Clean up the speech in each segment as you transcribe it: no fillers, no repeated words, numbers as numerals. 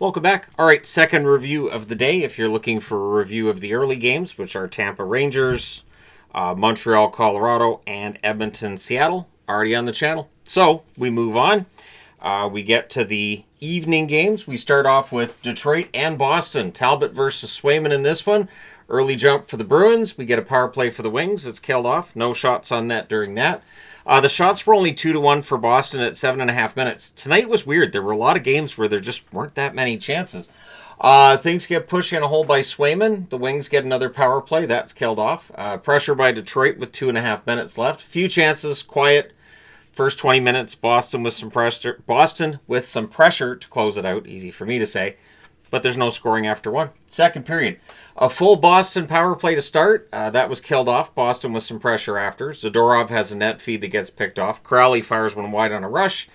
Welcome back. All right, second review of the day. If you're looking for a review of the early games, which are Tampa Rangers, Montreal, Colorado, and Edmonton, Seattle, already on the channel. So we move on. We get to the evening games. We start off with Detroit and Boston. Talbot versus Swayman in this one. Early jump for the Bruins. We get a power play for the Wings. It's killed off. No shots on net during that. The shots were only 2-1 for Boston at 7.5 minutes. Tonight was weird. There were a lot of games where there just weren't that many chances. Things get pushed in a hole by Swayman. The Wings get another power play. That's killed off. Pressure by Detroit with 2.5 minutes left. Few chances. Quiet. First 20 minutes, Boston with some pressure to close it out. Easy for me to say. But there's no scoring after one. Second period. A full Boston power play to start. That was killed off. Boston with some pressure after. Zadorov has a net feed that gets picked off. Crowley fires one wide on a rush.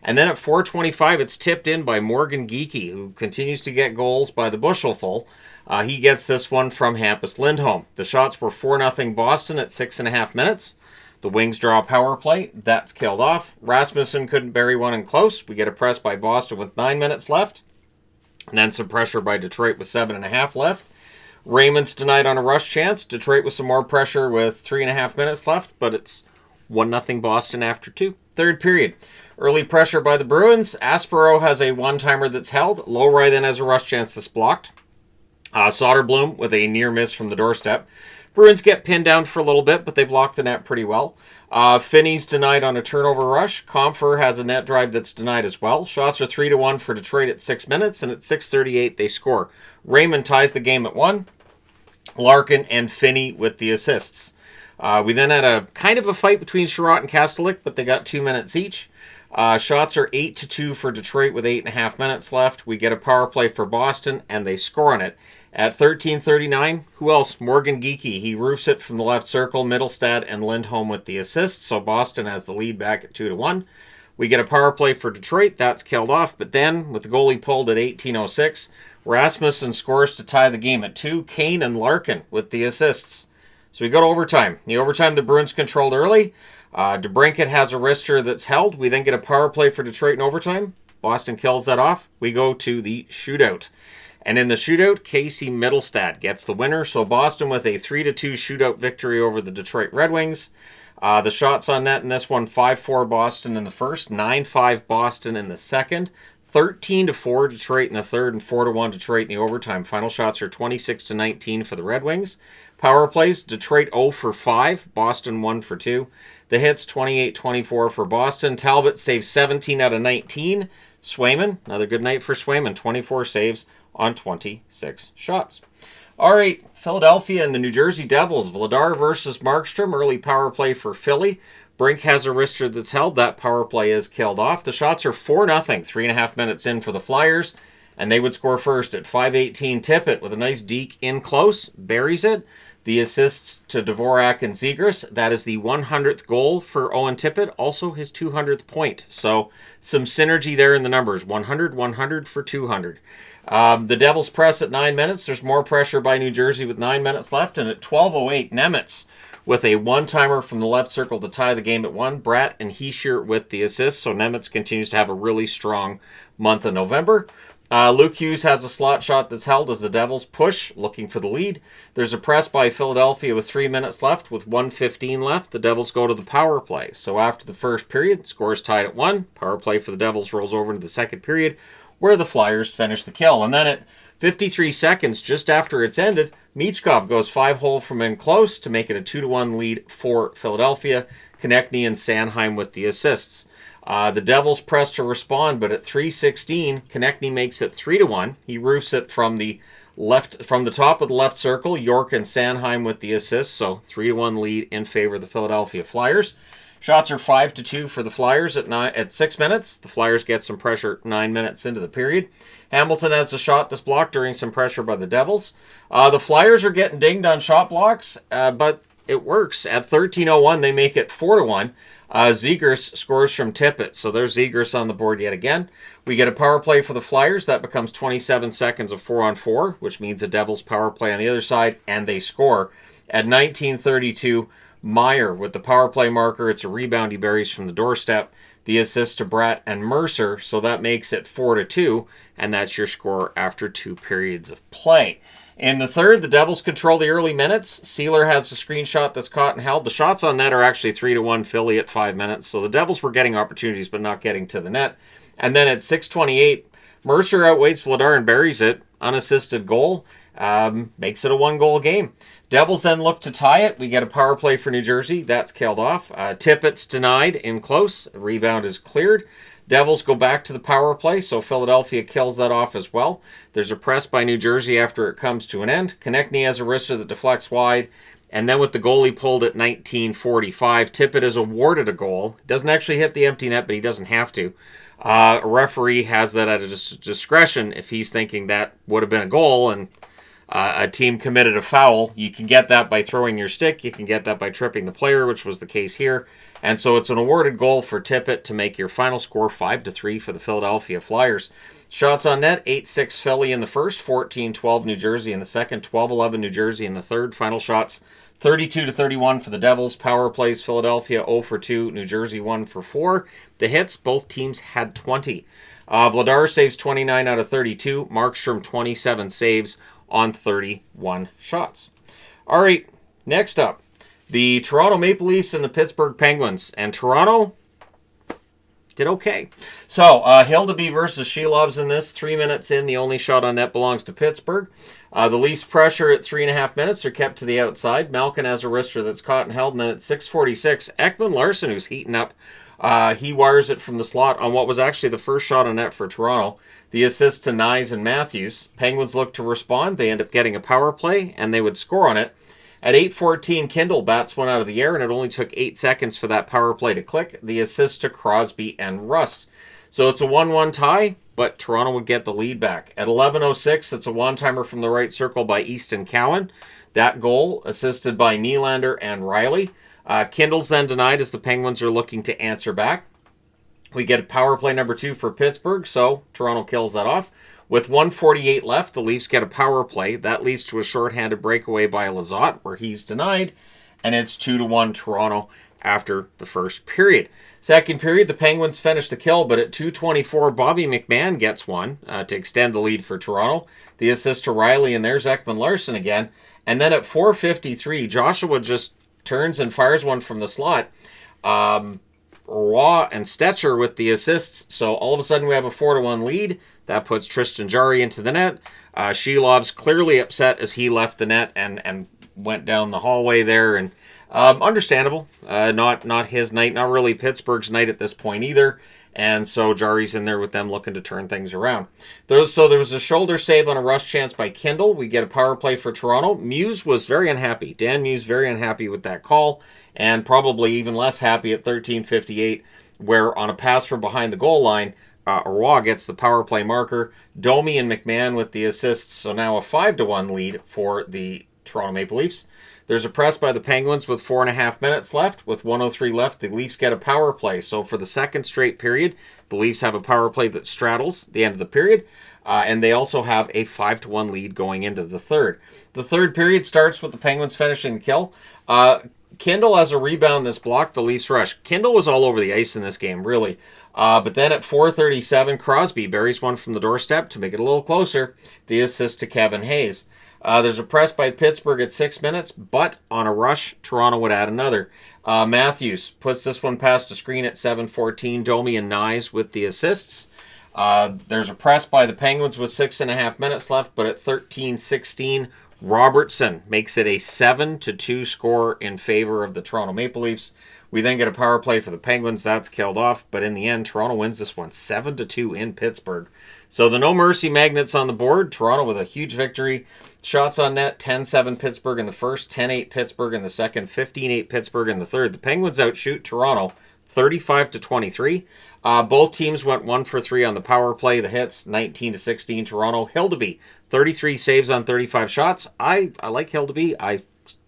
And then at 4:25, it's tipped in by Morgan Geekie, who continues to get goals by the bushelful. He gets this one from Hampus Lindholm. The shots were 4-0 Boston at 6.5 minutes. The Wings draw a power play. That's killed off. Rasmussen couldn't bury one in close. We get a press by Boston with 9 minutes left. And then some pressure by Detroit with 7.5 left. Raymond's denied on a rush chance. Detroit with some more pressure with 3.5 minutes left, but it's 1-0 Boston after 2. Third period. Early pressure by the Bruins. Aspero has a one-timer that's held. Lowry then has a rush chance that's blocked. Soderblom with a near miss from the doorstep. Bruins get pinned down for a little bit, but they block the net pretty well. Finney's denied on a turnover rush. Compher has a net drive that's denied as well. Shots are 3-1 for Detroit at 6 minutes, and at 6:38 they score. Raymond ties the game at 1. Larkin and Finney with the assists. We then had a kind of a fight between Sherratt and Kastelik, but they got 2 minutes each. Shots are 8-2 for Detroit with 8.5 minutes left. We get a power play for Boston, and they score on it. At 13:39, who else? Morgan Geekie. He roofs it from the left circle. Middlestad and Lindholm with the assists, so Boston has the lead back at 2-1. We get a power play for Detroit. That's killed off, but then, with the goalie pulled at 18:06, Rasmussen scores to tie the game at 2. Kane and Larkin with the assists. So we go to overtime. The overtime, the Bruins controlled early. DeBrincat has a wrister that's held. We then get a power play for Detroit in overtime. Boston kills that off. We go to the shootout. And in the shootout, Casey Middlestad gets the winner. So Boston with a 3-2 shootout victory over the Detroit Red Wings. The shots on net in this one, 5-4 Boston in the first, 9-5 Boston in the second, 13-4 Detroit in the third, and 4-1 Detroit in the overtime. Final shots are 26-19 for the Red Wings. Power plays, Detroit 0 for 5, Boston 1 for 2. The hits, 28-24 for Boston. Talbot saves 17 out of 19. Swayman, another good night for Swayman, 24 saves on 26 shots. All right, Philadelphia and the New Jersey Devils. Vladar versus Markstrom. Early power play for Philly. Brink has a wrister that's held. That power play is killed off. The shots are 4-0, 3.5 minutes in for the Flyers. And they would score first at 5:18. Tippett with a nice deke in close. Buries it. The assists to Dvorak and Zegras. That is the 100th goal for Owen Tippett. Also his 200th point. So some synergy there in the numbers. 100, 100 for 200. The Devils press at 9 minutes. There's more pressure by New Jersey with 9 minutes left. And at 12:08, Nemitz with a one-timer from the left circle to tie the game at 1. Bratt and Heischer with the assists. So Nemitz continues to have a really strong month of November. Luke Hughes has a slot shot that's held as the Devils push, looking for the lead. There's a press by Philadelphia with 3 minutes left. With 1:15 left, the Devils go to the power play. So after the first period, scores tied at 1. Power play for the Devils rolls over into the second period, where the Flyers finish the kill. And then at 53 seconds, just after it's ended, Michkov goes 5-hole from in close to make it a 2-1 lead for Philadelphia. Konechny and Sanheim with the assists. The Devils press to respond, but at 3:16, Konechny makes it 3-1. He roofs it from the top of the left circle. York and Sanheim with the assists, so 3-1 lead in favor of the Philadelphia Flyers. Shots are 5-2 for the Flyers at 6 minutes. The Flyers get some pressure 9 minutes into the period. Hamilton has a shot that's blocked during some pressure by the Devils. The Flyers are getting dinged on shot blocks, but it works. At 13:01, they make it 4-1. Zegras scores from Tippett, so there's Zegras on the board yet again. We get a power play for the Flyers. That becomes 27 seconds of 4-on-4, which means a Devils power play on the other side, and they score. At 19:32, Meyer with the power play marker. It's a rebound he buries from the doorstep. The assist to Bratt and Mercer, so that makes it 4-2, and that's your score after 2 periods of play. In the third, the Devils control the early minutes. Sealer has a screenshot that's caught and held. The shots on net are actually 3-1 Philly at 5 minutes, so the Devils were getting opportunities but not getting to the net. And then at 6:28, Mercer outweighs Vladar and buries it. Unassisted goal. Makes it a 1-goal game. Devils then look to tie it. We get a power play for New Jersey. That's killed off. Tippett's denied in close. Rebound is cleared. Devils go back to the power play, so Philadelphia kills that off as well. There's a press by New Jersey after it comes to an end. Konechny has a wrister that deflects wide. And then with the goalie pulled at 19:45, Tippett is awarded a goal. Doesn't actually hit the empty net, but he doesn't have to. A referee has that at his discretion if he's thinking that would have been a goal and a team committed a foul. You can get that by throwing your stick. You can get that by tripping the player, which was the case here. And so it's an awarded goal for Tippett to make your final score 5-3 for the Philadelphia Flyers. Shots on net, 8-6 Philly in the first, 14-12 New Jersey in the second, 12-11 New Jersey in the third. Final shots, 32-31 for the Devils. Power plays, Philadelphia 0-2, New Jersey 1-4. The hits, both teams had 20. Vladar saves 29 out of 32. Markstrom 27 saves on 31 shots. All right, next up, the Toronto Maple Leafs and the Pittsburgh Penguins. And Toronto did okay. So, Hildeby versus Shelovs in this. 3 minutes in, the only shot on net belongs to Pittsburgh. The Leafs pressure at 3.5 minutes are kept to the outside. Malkin has a wrister that's caught and held. And then at 6:46, Ekman-Larsson, who's heating up, he wires it from the slot on what was actually the first shot on net for Toronto. The assist to Nyes and Matthews. Penguins look to respond. They end up getting a power play, and they would score on it. At 8:14, Kindle bats one out of the air, and it only took 8 seconds for that power play to click. The assist to Crosby and Rust. So it's a 1-1 tie, but Toronto would get the lead back. At 11:06, it's a one-timer from the right circle by Easton Cowan. That goal assisted by Nylander and Riley. Kindle's then denied as the Penguins are looking to answer back. We get a power play number 2 for Pittsburgh, so Toronto kills that off. With 1:48 left, the Leafs get a power play. That leads to a shorthanded breakaway by Lizotte, where he's denied, and it's 2-1 Toronto after the first period. Second period, the Penguins finish the kill, but at 2:24, Bobby McMahon gets one to extend the lead for Toronto. The assist to Riley, and there's Ekman-Larsson again. And then at 4:53, Joshua just turns and fires one from the slot. Roy and Stetcher with the assists. So all of a sudden we have a 4-1 lead. That puts Tristan Jarry into the net. Shelov's clearly upset as he left the net and went down the hallway there. And understandable. Not his night. Not really Pittsburgh's night at this point either. And so Jarry's in there with them looking to turn things around. So there was a shoulder save on a rush chance by Kindle. We get a power play for Toronto. Muse was very unhappy. Dan Muse very unhappy with that call. And probably even less happy at 13:58, where on a pass from behind the goal line, Roy gets the power play marker. Domi and McMahon with the assists. So now a 5-1 lead for the Toronto Maple Leafs. There's a press by the Penguins with 4.5 minutes left. With 1:03 left, the Leafs get a power play. So for the second straight period, the Leafs have a power play that straddles the end of the period. And they also have a 5-1 lead going into the third. The third period starts with the Penguins finishing the kill. Kindle has a rebound that's blocked the Leafs rush. Kindle was all over the ice in this game, really. But then at 4:37, Crosby buries one from the doorstep to make it a little closer. The assist to Kevin Hayes. There's a press by Pittsburgh at 6 minutes, but on a rush, Toronto would add another. Matthews puts this one past a screen at 7:14. Domi and Nyes with the assists. There's a press by the Penguins with 6.5 minutes left, but at 13:16, Robertson makes it a 7-2 score in favor of the Toronto Maple Leafs. We then get a power play for the Penguins. That's killed off. But in the end, Toronto wins this one 7-2 in Pittsburgh. So the no mercy magnets on the board. Toronto with a huge victory. Shots on net, 10-7 Pittsburgh in the first, 10-8 Pittsburgh in the second, 15-8 Pittsburgh in the third. The Penguins outshoot Toronto 35-23. Both teams went 1-for-3 on the power play. The hits, 19-16 Toronto. Hildeby, 33 saves on 35 shots. I like Hildeby. I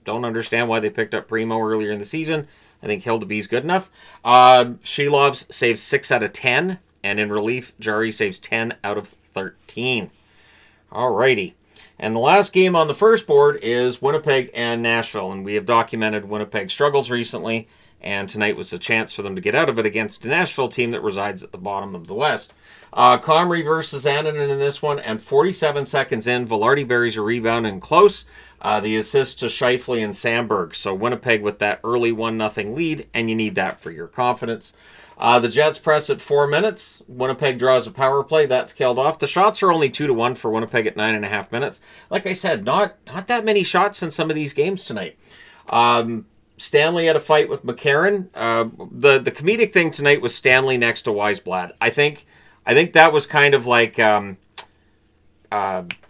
don't understand why they picked up Primo earlier in the season. I think Hildeby's good enough. Shelovs saves 6 out of 10. And in relief, Jarry saves 10 out of 13. Alrighty. And the last game on the first board is Winnipeg and Nashville. And we have documented Winnipeg's struggles recently. And tonight was a chance for them to get out of it against a Nashville team that resides at the bottom of the West. Comrie versus Annunen in this one, and 47 seconds in, Velarde buries a rebound and close. The assist to Scheifele and Sandberg. So Winnipeg with that early 1-0 lead, and you need that for your confidence. The Jets press at 4 minutes. Winnipeg draws a power play. That's killed off. The shots are only 2-1 for Winnipeg at 9.5 minutes. Like I said, not that many shots in some of these games tonight. Stanley had a fight with McCarron. The comedic thing tonight was Stanley next to Weisblad. I think that was kind of like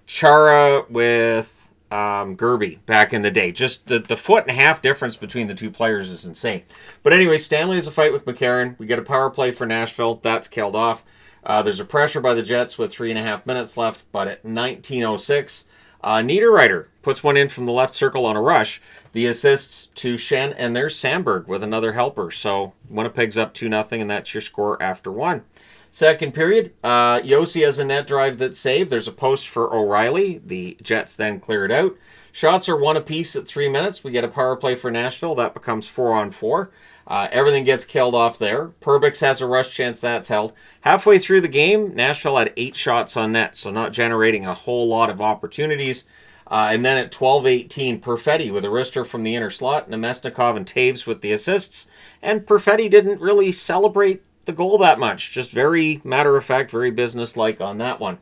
Chara with Gerby back in the day. Just the 1.5 foot difference between the two players is insane. But anyway, Stanley has a fight with McCarron. We get a power play for Nashville. That's killed off. There's a pressure by the Jets with 3.5 minutes left, but at 19:06, Niederreiter puts one in from the left circle on a rush. The assists to Shen, and there's Sandberg with another helper. So Winnipeg's up 2-0, and that's your score after 1. Second period, Yossi has a net drive that's saved. There's a post for O'Reilly. The Jets then clear it out. Shots are 1 apiece at 3 minutes. We get a power play for Nashville. That becomes 4-on-4. Everything gets killed off there. Perbix has a rush chance. That's held. Halfway through the game, Nashville had 8 shots on net, so not generating a whole lot of opportunities. And then at 12:18, Perfetti with a wrister from the inner slot. Nemesnikov and Taves with the assists. And Perfetti didn't really celebrate the goal that much. Just very matter-of-fact, very business-like on that one.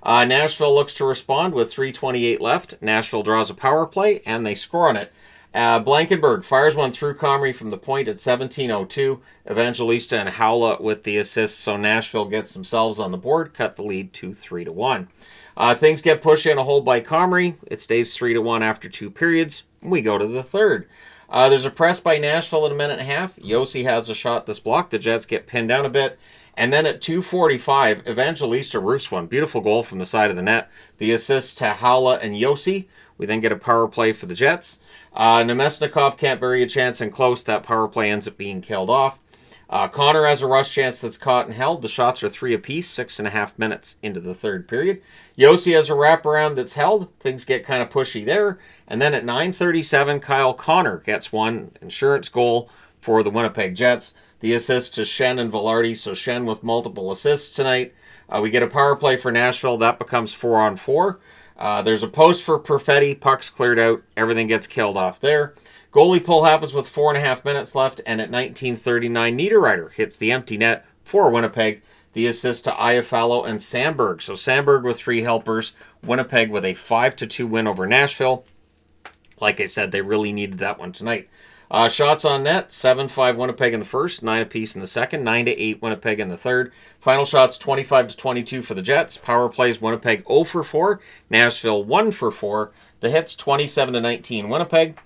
Nashville looks to respond with 3:28 left. Nashville draws a power play, and they score on it. Blankenberg fires one through Comrie from the point at 17:02. Evangelista and Howla with the assists, so Nashville gets themselves on the board, cut the lead to 3-1. Things get pushed in a hole by Comrie. It stays 3-1 after 2 periods. We go to the third. There's a press by Nashville in a minute and a half. Yossi has a shot that's blocked. The Jets get pinned down a bit. And then at 2:45, Evangelista roofs one. Beautiful goal from the side of the net. The assists to Howla and Yossi. We then get a power play for the Jets. Nemesnikov can't bury a chance in close. That power play ends up being killed off. Connor has a rush chance that's caught and held. The shots are 3 apiece, 6.5 minutes into the third period. Yossi has a wraparound that's held. Things get kind of pushy there. And then at 9:37, Kyle Connor gets one insurance goal for the Winnipeg Jets. The assist to Shen and Velarde, so Shen with multiple assists tonight. We get a power play for Nashville. That becomes 4-on-4. There's a post for Perfetti. Puck's cleared out. Everything gets killed off there. Goalie pull happens with 4.5 minutes left, and at 19:39, Niederreiter hits the empty net for Winnipeg. The assist to Iafallo and Sandberg. So Sandberg with 3 helpers. Winnipeg with a 5-2 win over Nashville. Like I said, they really needed that one tonight. Shots on net, 7-5 Winnipeg in the first, 9 apiece in the second, 9-8 Winnipeg in the third. Final shots, 25-22 for the Jets. Power plays, Winnipeg 0 for 4, Nashville 1 for 4. The hits, 27-19 Winnipeg.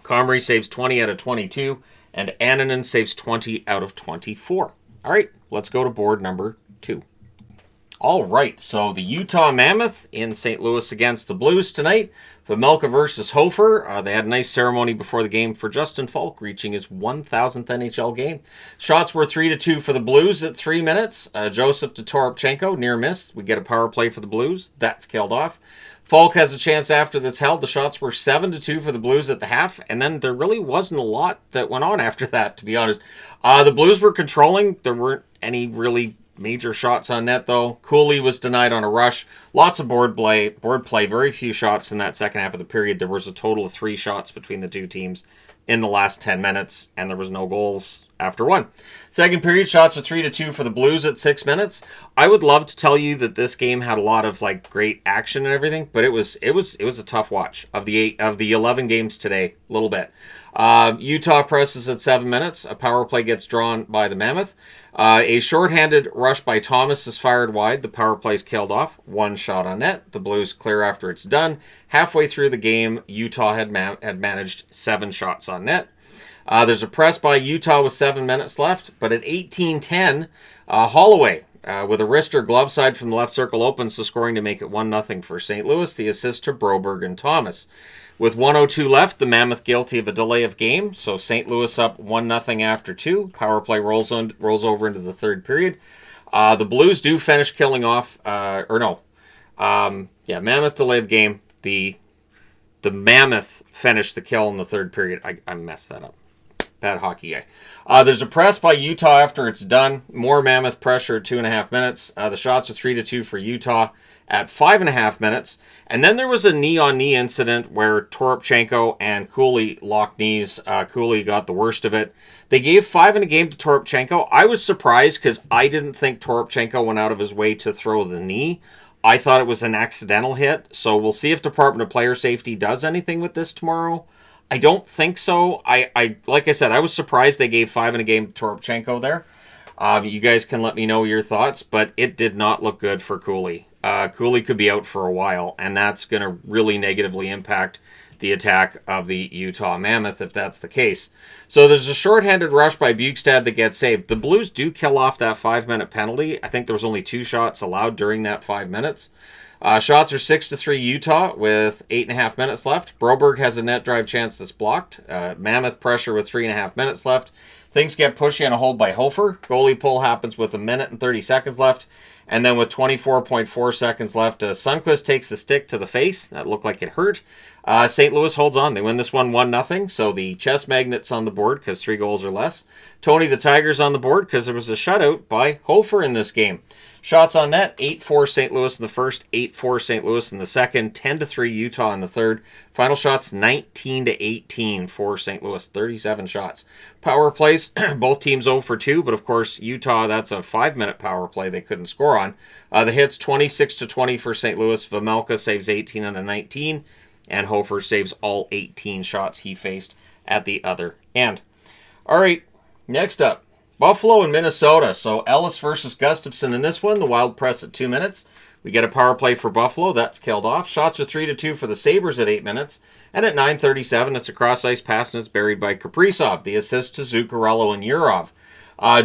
Comrie saves 20 out of 22, and Annunen saves 20 out of 24. All right, let's go to board number 2. All right, so the Utah Mammoth in St. Louis against the Blues tonight. Vejmelka versus Hofer. They had a nice ceremony before the game for Justin Falk, reaching his 1,000th NHL game. Shots were 3-2 for the Blues at 3 minutes. Joseph to Toropchenko, near miss. We get a power play for the Blues. That's killed off. Falk has a chance after that's held. The shots were 7-2 for the Blues at the half, and then there really wasn't a lot that went on after that, to be honest. The Blues were controlling. There weren't any really major shots on net, though. Cooley was denied on a rush. Lots of board play. Very few shots in that second half of the period. There was a total of 3 shots between the two teams in the last 10 minutes, and there was no goals after 1. Second period, shots were 3-2 for the Blues at 6 minutes. I would love to tell you that this game had a lot of great action and everything, but it was a tough watch. Of the 11 games today, a little bit. Utah presses at 7 minutes. A power play gets drawn by the Mammoth. A shorthanded rush by Thomas is fired wide. The power play's killed off. 1 shot on net. The Blues clear after it's done. Halfway through the game, Utah had managed 7 shots on net. There's a press by Utah with 7 minutes left, but at 18:10, Holloway with a wrister glove side from the left circle opens the scoring to make it 1-0 for St. Louis. The assist to Broberg and Thomas. With 1:02 left, the Mammoth guilty of a delay of game, so St. Louis up 1-0 after 2. Power play rolls over into the third period. The Blues do finish killing off, Mammoth delay of game. The Mammoth finished the kill in the third period. I messed that up. Bad hockey guy. There's a press by Utah after it's done. More Mammoth pressure at 2.5 minutes. The shots are 3-2 for Utah at 5.5 minutes. And then there was a knee-on-knee incident where Toropchenko and Cooley locked knees. Cooley got the worst of it. They gave 5 in a game to Toropchenko. I was surprised because I didn't think Toropchenko went out of his way to throw the knee. I thought it was an accidental hit. So we'll see if Department of Player Safety does anything with this tomorrow. I don't think so. I like I said, I was surprised they gave 5 in a game to Toropchenko there. You guys can let me know your thoughts, but it did not look good for Cooley. Cooley could be out for a while, and that's going to really negatively impact the attack of the Utah Mammoth if that's the case. So there's a shorthanded rush by Bjugstad that gets saved. The Blues do kill off that 5-minute penalty. I think there was only 2 shots allowed during that 5 minutes. Shots are 6-3 Utah with 8.5 minutes left. Broberg has a net drive chance that's blocked. Mammoth pressure with 3.5 minutes left. Things get pushy on a hold by Hofer. Goalie pull happens with 1 minute and 30 seconds left. And then with 24.4 seconds left, Sundqvist takes a stick to the face. That looked like it hurt. St. Louis holds on. They win this one 1-0. So the chess magnet's on the board because 3 goals or less. Tony the Tiger's on the board because there was a shutout by Hofer in this game. Shots on net, 8-4 St. Louis in the first, 8-4 St. Louis in the second, 10-3 Utah in the third. Final shots, 19-18 for St. Louis, 37 shots. Power plays, both teams 0 for 2, but of course Utah, that's a 5-minute power play they couldn't score on. The hits, 26-20 for St. Louis. Vejmelka saves 18 out of 19, and Hofer saves all 18 shots he faced at the other end. All right, next up. Buffalo and Minnesota. So Ellis versus Gustafsson in this one. The Wild press at 2 minutes. We get a power play for Buffalo. That's killed off. Shots are 3-2 for the Sabres at 8 minutes. And at 9:37, it's a cross-ice pass and it's buried by Kaprizov. The assist to Zuccarello and Yurov.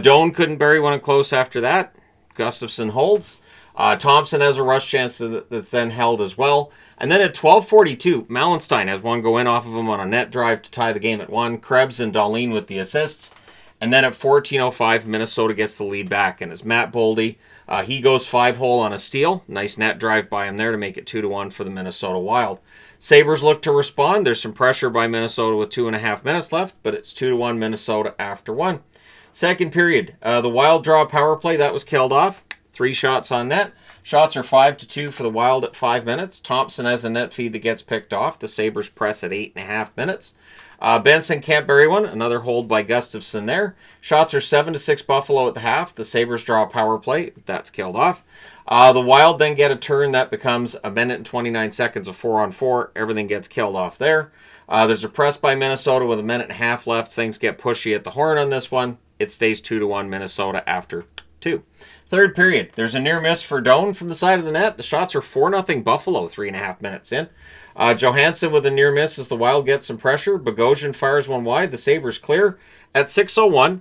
Doan couldn't bury one close after that. Gustafsson holds. Thompson has a rush chance that's then held as well. And then at 12:42, Mallenstein has one go in off of him on a net drive to tie the game at 1. Krebs and Dahlin with the assists. And then at 14:05, Minnesota gets the lead back. And it's Matt Boldy. He goes 5-hole on a steal. Nice net drive by him there to make it 2-1 for the Minnesota Wild. Sabres look to respond. There's some pressure by Minnesota with 2.5 minutes left, but it's 2-1 Minnesota after 1. Second period, the Wild draw power play. That was killed off. 3 shots on net. Shots are 5-2 for the Wild at 5 minutes. Thompson has a net feed that gets picked off. The Sabres press at 8.5 minutes. Benson can't bury one. Another hold by Gustafsson there. Shots are 7-6 Buffalo at the half. The Sabres draw a power play. That's killed off. The Wild then get a turn that becomes 1 minute and 29 seconds of 4-on-4. Everything gets killed off there. There's a press by Minnesota with 1.5 minutes left. Things get pushy at the horn on this one. It stays 2-1 Minnesota after 2. Third period. There's a near miss for Doan from the side of the net. The shots are 4-0 Buffalo 3.5 minutes in. Johansson with a near miss as the Wild gets some pressure. Bogosian fires one wide. The Sabres clear. At 6:01,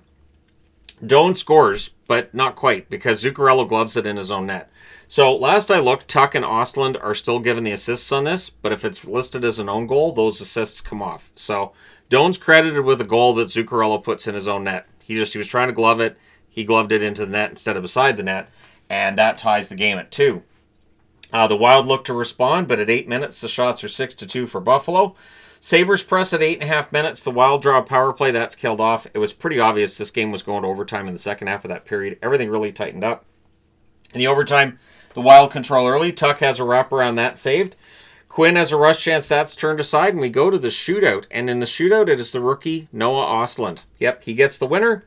Doan scores, but not quite because Zuccarello gloves it in his own net. So last I looked, Tuck and Ostland are still given the assists on this, but if it's listed as an own goal, those assists come off. So Doan's credited with a goal that Zuccarello puts in his own net. He was trying to glove it. He gloved it into the net instead of beside the net, and that ties the game at 2. The Wild look to respond, but at 8 minutes, the shots are 6-2 for Buffalo. Sabres press at 8.5 minutes. The Wild draw a power play. That's killed off. It was pretty obvious this game was going to overtime in the second half of that period. Everything really tightened up. In the overtime, the Wild control early. Tuck has a wraparound that saved. Quinn has a rush chance that's turned aside, and we go to the shootout. And in the shootout, it is the rookie Noah Ostland. Yep, he gets the winner.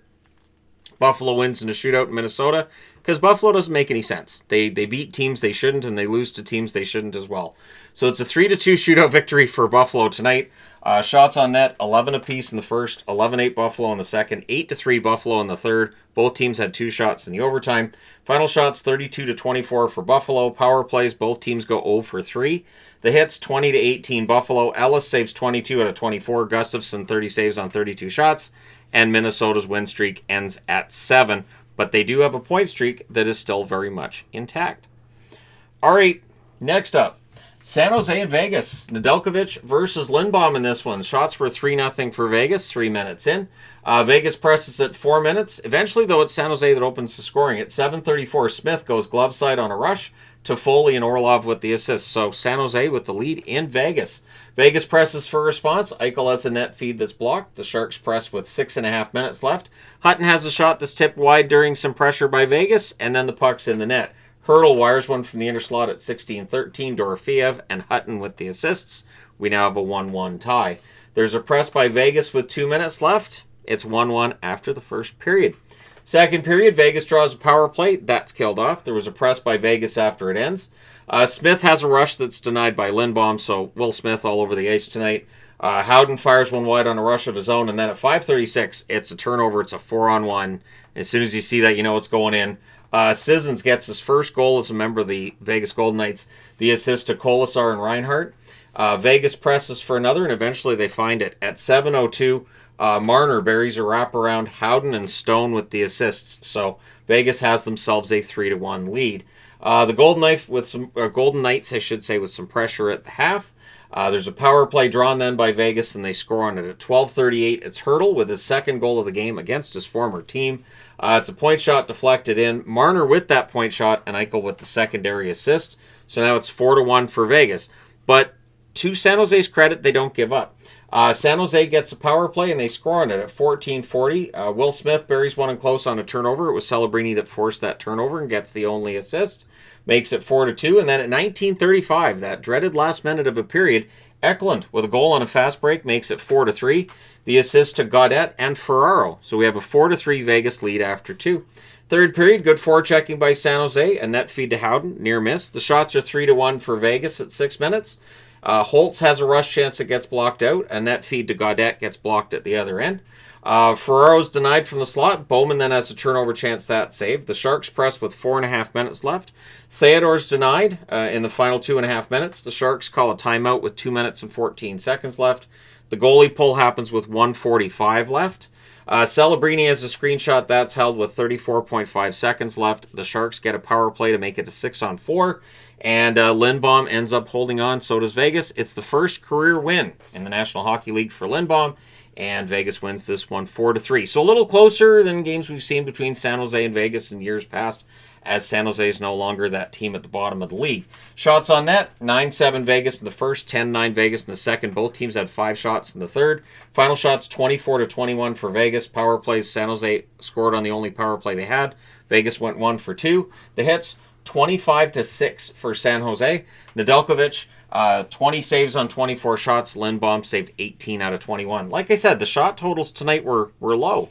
Buffalo wins in a shootout in Minnesota because Buffalo doesn't make any sense. They beat teams they shouldn't, and they lose to teams they shouldn't as well. So it's a 3-2 shootout victory for Buffalo tonight. Shots on net, 11 apiece in the first, 11-8 Buffalo in the second, 8-3 Buffalo in the third. Both teams had 2 shots in the overtime. Final shots, 32-24 for Buffalo. Power plays, both teams go 0 for 3. The hits, 20-18 Buffalo. Ellis saves 22 out of 24. Gustafsson, 30 saves on 32 shots. And Minnesota's win streak ends at 7. But they do have a point streak that is still very much intact. All right, next up. San Jose and Vegas. Nedeljkovic versus Lindblom in this one. Shots were 3-0 for Vegas, 3 minutes in. Vegas presses at 4 minutes. Eventually, though, it's San Jose that opens the scoring. At 7:34, Smith goes glove side on a rush to Foley and Orlov with the assist. So San Jose with the lead in Vegas. Vegas presses for response. Eichel has a net feed that's blocked. The Sharks press with 6.5 minutes left. Hutton has a shot that's tipped wide during some pressure by Vegas, and then the puck's in the net. Hurdle wires one from the inner slot at 16:13. Dorofeev and Hutton with the assists. We now have a 1-1 tie. There's a press by Vegas with 2 minutes left. It's 1-1 after the first period. Second period, Vegas draws a power play. That's killed off. There was a press by Vegas after it ends. Smith has a rush that's denied by Lindblom, so Will Smith all over the ice tonight. Howden fires one wide on a rush of his own, and then at 5:36, it's a turnover. It's a 4-on-1. As soon as you see that, you know it's going in. Sissons gets his first goal as a member of the Vegas Golden Knights. The assist to Kolasar and Reinhart. Vegas presses for another, and eventually they find it. At 7:02, Marner buries a wraparound. Howden and Stone with the assists. So Vegas has themselves a 3-1 lead. The Golden Knights, I should say, with some pressure at the half. There's a power play drawn then by Vegas, and they score on it at 12:38. It's Hurdle with his second goal of the game against his former team. It's a point shot deflected in. Marner with that point shot, and Eichel with the secondary assist. So now it's 4-1 for Vegas. But to San Jose's credit, they don't give up. San Jose gets a power play, and they score on it at 14:40. Will Smith buries one in close on a turnover. It was Celebrini that forced that turnover and gets the only assist. Makes it 4-2. And then at 19:35, that dreaded last minute of a period, Eklund with a goal on a fast break makes it 4-3. The assist to Gaudette and Ferraro. So we have a 4-3 Vegas lead after 2. Third period, good forechecking by San Jose. A net feed to Howden, near miss. The shots are 3-1 for Vegas at 6 minutes. Holtz has a rush chance that gets blocked out. A net feed to Gaudette gets blocked at the other end. Ferraro's denied from the slot. Bowman then has a turnover chance that's saved. The Sharks press with 4.5 minutes left. Theodore's denied in the final 2.5 minutes. The Sharks call a timeout with 2 minutes and 14 seconds left. The goalie pull happens with 1:45 left. Celebrini has a screenshot that's held with 34.5 seconds left. The Sharks get a power play to make it a 6-on-4. And Lindblom ends up holding on. So does Vegas. It's the first career win in the National Hockey League for Lindblom. And Vegas wins this one 4-3. So a little closer than games we've seen between San Jose and Vegas in years past, as San Jose is no longer that team at the bottom of the league. Shots on net, 9-7 Vegas in the first, 10-9 Vegas in the second. Both teams had 5 shots in the third. Final shots, 24-21 for Vegas. Power plays, San Jose scored on the only power play they had. Vegas went 1 for 2. The hits, 25-6 for San Jose. Nedeljkovic, 20 saves on 24 shots. Lindblom saved 18 out of 21. Like I said, the shot totals tonight were low.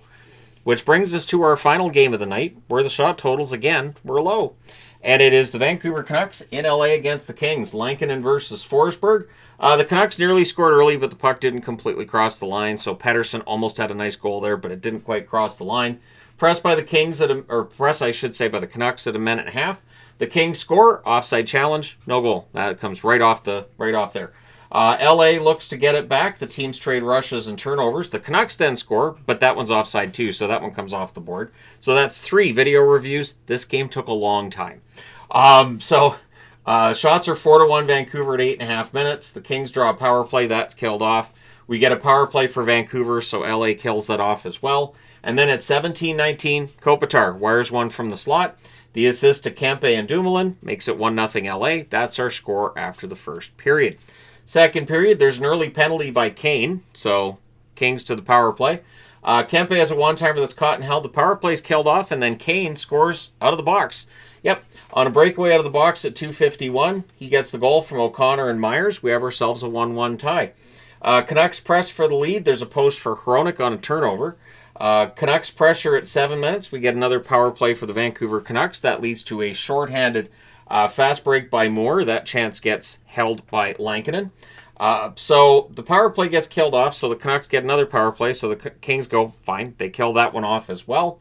Which brings us to our final game of the night, where the shot totals, again, were low. And it is the Vancouver Canucks in LA against the Kings. Lankinen versus Forsberg. The Canucks nearly scored early, but the puck didn't completely cross the line. So Pettersson almost had a nice goal there, but it didn't quite cross the line. Press by the Kings, by the Canucks at a minute and a half. The Kings score, offside challenge, no goal. That comes right off there. LA looks to get it back. The teams trade rushes and turnovers. The Canucks then score, but that one's offside too, so that one comes off the board. So that's 3 video reviews. This game took a long time. Shots are 4-1 Vancouver at 8.5 minutes. The Kings draw a power play. That's killed off. We get a power play for Vancouver, so LA kills that off as well. And then at 17:19, Kopitar wires one from the slot. The assist to Kempe and Dumoulin makes it 1-0 LA. That's our score after the first period. Second period, there's an early penalty by Kane, so Kings to the power play. Kempe has a one-timer that's caught and held. The power play's killed off, and then Kane scores out of the box. Yep, on a breakaway out of the box at 2:51, he gets the goal from O'Connor and Myers. We have ourselves a 1-1 tie. Canucks press for the lead. There's a post for Hronik on a turnover. Canucks pressure at 7 minutes. We get another power play for the Vancouver Canucks. That leads to a shorthanded fast break by Moore. That chance gets held by Lankinen. So the power play gets killed off, so the Canucks get another power play, so the Kings go, fine. They kill that one off as well.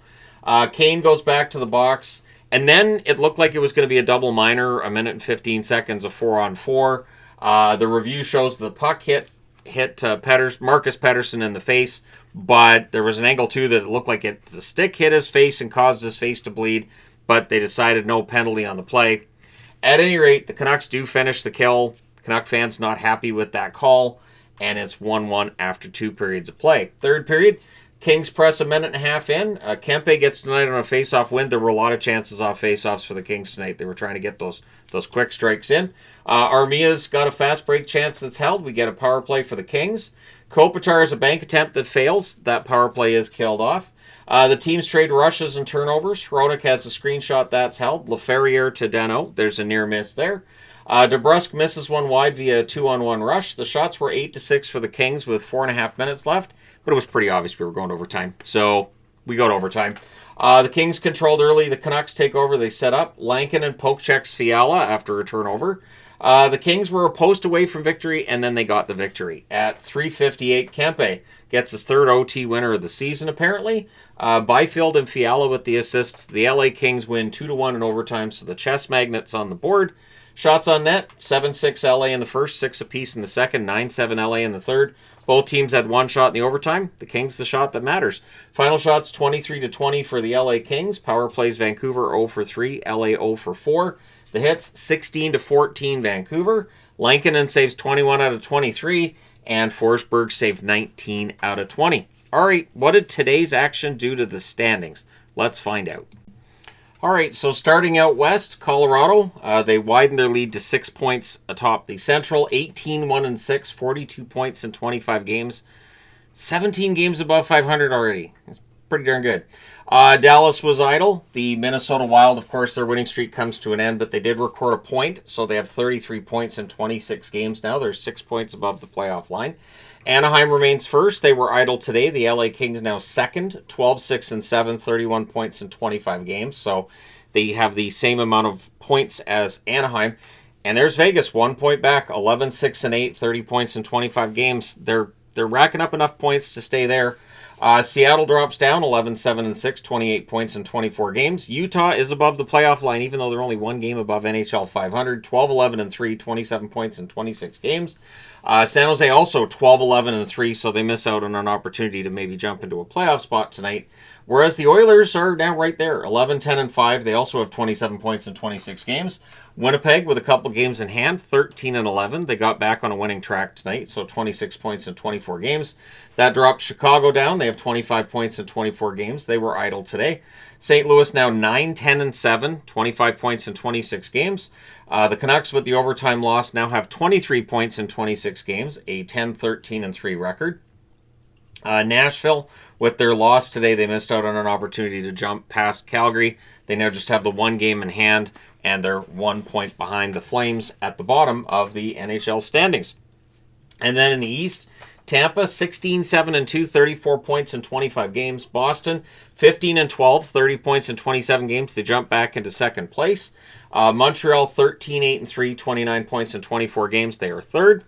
Kane goes back to the box, and then it looked like it was going to be a double minor, a minute and 15 seconds of 4-on-4. The review shows the puck hit Marcus Pettersson in the face, but there was an angle too that it looked like the stick hit his face and caused his face to bleed, but they decided no penalty on the play. At any rate, the Canucks do finish the kill. Canuck fans not happy with that call, and it's 1-1 after 2 periods of play. Third period, Kings press a minute and a half in. Kempe gets tonight on a face-off win. There were a lot of chances off face-offs for the Kings tonight. They were trying to get those quick strikes in. Armia's got a fast break chance that's held. We get a power play for the Kings. Kopitar has a bank attempt that fails. That power play is killed off. The teams trade rushes and turnovers. Hronek has a screenshot that's held. LaFerriere to Dano. There's a near miss there. DeBrusk misses one wide via a 2-on-1 rush. The shots were 8-6 for the Kings with 4.5 minutes left, but it was pretty obvious we were going to overtime. So we go to overtime. The Kings controlled early. The Canucks take over. They set up. Lankin and poke checks Fiala after a turnover. The Kings were a post away from victory, and then they got the victory. At 3:58, Kempe gets his third OT winner of the season, apparently. Byfield and Fiala with the assists. The LA Kings win 2-1 in overtime, so the chess magnet's on the board. Shots on net, 7-6 LA in the first, 6 apiece in the second, 9-7 LA in the third. Both teams had one shot in the overtime. The Kings the shot that matters. Final shots 23-20 for the LA Kings. Power plays Vancouver 0 for 3, LA 0 for 4. The hits 16-14 Vancouver. Lankinen saves 21 out of 23, and Forsberg saved 19 out of 20. All right, what did today's action do to the standings? Let's find out. All right, so starting out west, Colorado, they widened their lead to 6 points atop the Central, 18-1-6, 42 points in 25 games, 17 games above 500 already. It's pretty darn good. Dallas was idle. The Minnesota Wild, of course, their winning streak comes to an end, but they did record a point, so they have 33 points in 26 games now. They're 6 points above the playoff line. Anaheim remains first. They were idle today. The LA Kings now second, 12-6-7, 31 points in 25 games. So they have the same amount of points as Anaheim. And there's Vegas, 1 point back, 11-6-8, 30 points in 25 games. They're racking up enough points to stay there. Seattle drops down, 11-7-6, 28 points in 24 games. Utah is above the playoff line, even though they're only one game above NHL 500, 12-11-3, 27 points in 26 games. San Jose also 12-11-3, so they miss out on an opportunity to maybe jump into a playoff spot tonight. Whereas the Oilers are now right there, 11-10-5. They also have 27 points in 26 games. Winnipeg with a couple games in hand, 13-11. They got back on a winning track tonight, so 26 points in 24 games. That dropped Chicago down. They have 25 points in 24 games. They were idle today. St. Louis now 9-10-7, 25 points in 26 games. The Canucks with the overtime loss now have 23 points in 26 games, a 10-13-3 record. Nashville, with their loss today, they missed out on an opportunity to jump past Calgary. They now just have the one game in hand, and they're 1 point behind the Flames at the bottom of the NHL standings. And then in the East, Tampa, 16-7-2, 34 points in 25 games. Boston, 15-12, 30 points in 27 games. They jump back into second place. Montreal, 13-8-3, 29 points in 24 games. They are third.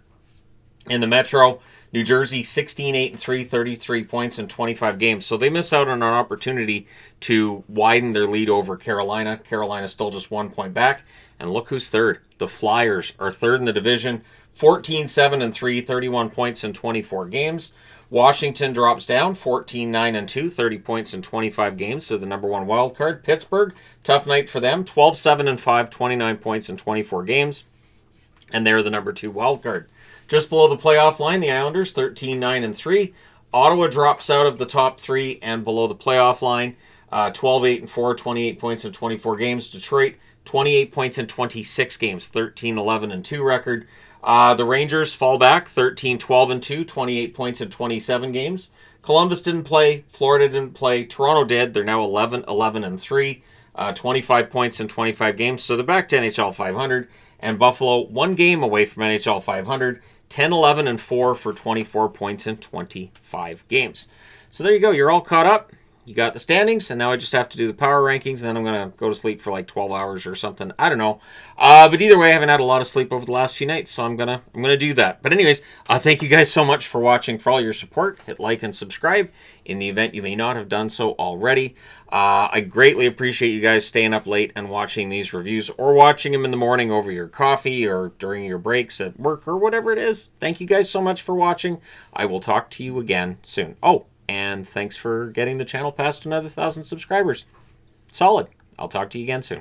In the Metro, New Jersey, 16-8-3, 33 points in 25 games. So they miss out on an opportunity to widen their lead over Carolina. Carolina's still just 1 point back. And look who's third. The Flyers are third in the division, 14-7-3, 31 points in 24 games. Washington drops down, 14-9-2, 30 points in 25 games, so the number one wild card. Pittsburgh, tough night for them, 12-7-5, 29 points in 24 games. And they're the number two wild card. Just below the playoff line, the Islanders, 13-9-3. Ottawa drops out of the top three and below the playoff line, 12-8-4, 28 points in 24 games. Detroit, 28 points in 26 games, 13-11-2 record. The Rangers fall back, 13-12-2, 28 points in 27 games. Columbus didn't play. Florida didn't play. Toronto did. They're now 11-11-3, 25 points in 25 games. So they're back to NHL 500. And Buffalo, one game away from NHL 500, 10-11-4 for 24 points in 25 games. So there you go. You're all caught up. You got the standings, and now I just have to do the power rankings, and then I'm going to go to sleep for like 12 hours or something. I don't know. But either way, I haven't had a lot of sleep over the last few nights, so I'm gonna do that. But anyways, thank you guys so much for watching, for all your support. Hit like and subscribe in the event you may not have done so already. I greatly appreciate you guys staying up late and watching these reviews, or watching them in the morning over your coffee or during your breaks at work or whatever it is. Thank you guys so much for watching. I will talk to you again soon. Oh, and thanks for getting the channel past another 1,000 subscribers. Solid. I'll talk to you again soon.